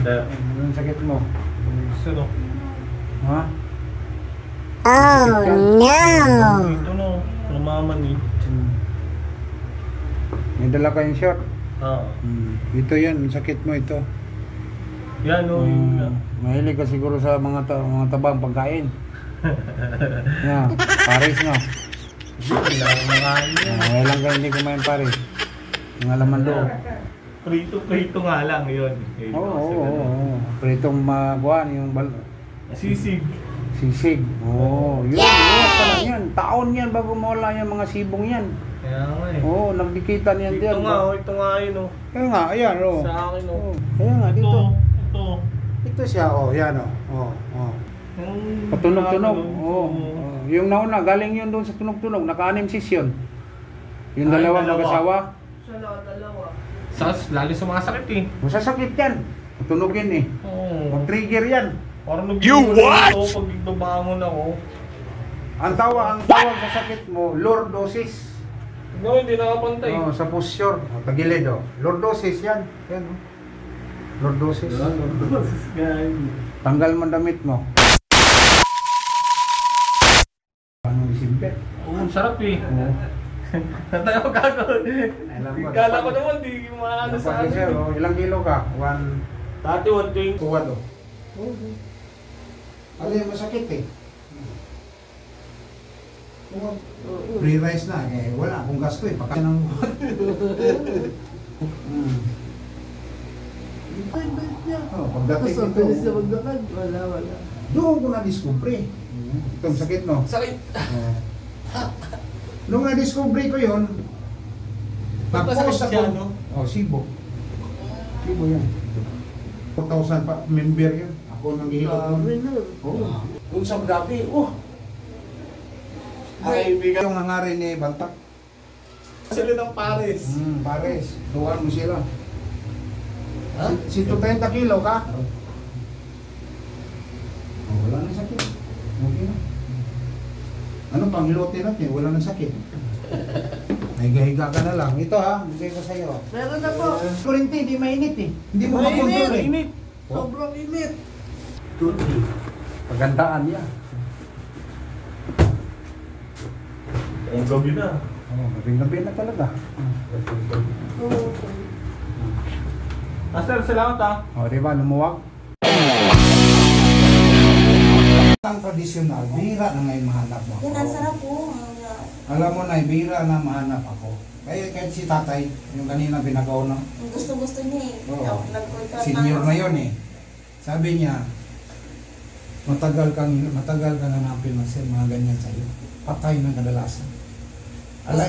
Anong sakit mo? Sino? Ha? Oh no! Ito no, lumaman eh. May dala kayong short? Oo. Ito yan, sakit mo ito. Yan o. Mahilig ka siguro sa mga tabang pagkain. Yan, Paris no? Walang ka hindi kumain Paris. Mga laman loob. Prito nga lang yun. Oo. Pritong mabuhan yung Sisig. sisig. Oo, yun. Yun, yan. Taon yan bago mawala yung mga sibong yan. Kaya nga eh. Oo, nagdikitan yan diyan. Ito nga yun o. Kaya nga, ayan o. Sa akin o. Kaya nga, dito. Ito. Ito siya, yan o. Patunog-tunog. Yung nauna, galing yun doon sa tunog-tunog. Naka-anim session. Yung dalawa mag-asawa. Dalawa. Lalo sumasakit eh. Masasakit yan. Tunog yan eh. Mag-trigger yan. Parang You what? Pag nagbabangon ako. Ang tawag sa sakit mo, lordosis. No, hindi nakapantay. Sa posture. Tagilid o. Lordosis yan. Yan o. Lordosis. Lordosis guys. Tanggal mo damit mo. Anong isimpe? Oo, sarap eh. Natayo ko gagawin. Kala ko naman di maano sa akin. Ilang kilo ka? Dati 120. Tuwad o. Alay, masakit eh. Free rice na, wala akong gasto eh. Pagkain ng bait niya. Pagdating ito. Wala. Doon ko na-discover. Itong sakit no? Sakit. Nung na-discover ko yun, Nagpasakit siya, no? Sibo. Sibo yan. 4,000 pa, member yun. Ako nang hihilot nun. Kung sa gabi, ay, bigay. Yung nangarin ni Bantak. Sila ng Paris. Pares. Tuwan mo sila. Ha? Si 30 kilo ka? Wala nang sakit. Okay na. Ano pang hilote natin? Wala nang sakit. Higa-higa ka na lang. Ito ha, bigay ko sa'yo. Meron na po. Kurinti, hindi mainit eh. Hindi mo makontrol eh. Init. Sobrang init. Tuti. Pagandaan niya. Ang gabi na. Gabi na talaga. Master, salamat ha. Diba, lumuwag? Ang tradisyonal, bihira na ngayon mahanap mo. Yan, ang sarap po. Alam mo na, bihira na mahanap ako. Kaya kahit si tatay, yung kanina binagaw na. Gusto niya eh. Oo. Senior na yun eh. Sabi niya, matagal kang hanapin mga ganyan sa'yo. Patay ng kadalasan. Alay.